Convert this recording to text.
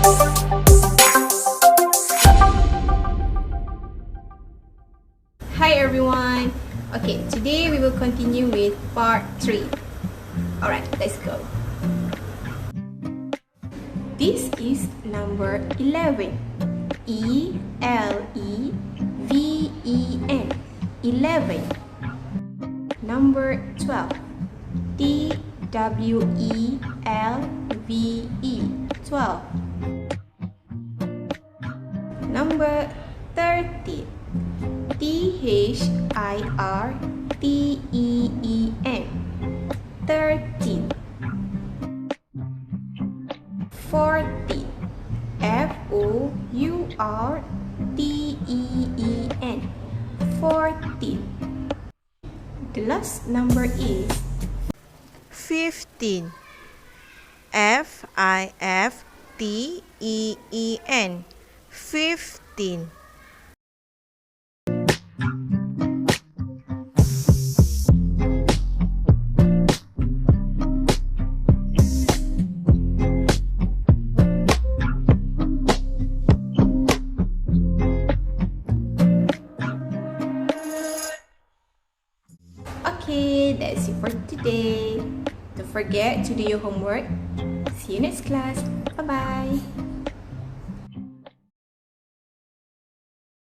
Hi everyone! Okay, today we will continue with part 3. Alright, let's go. This is number 11. E-L-E-V-E-N 11. Number 12. T-W-E-L-V-E 12. Number 13. T-H-I-R-T-E-E-N 13. 14. F-O-U-R-T-E-E-N 14. The last number is 15. F-I-F-T-E-E-N 15. Okay, that's it for today. Don't forget to do your homework. See you next class. Bye-bye.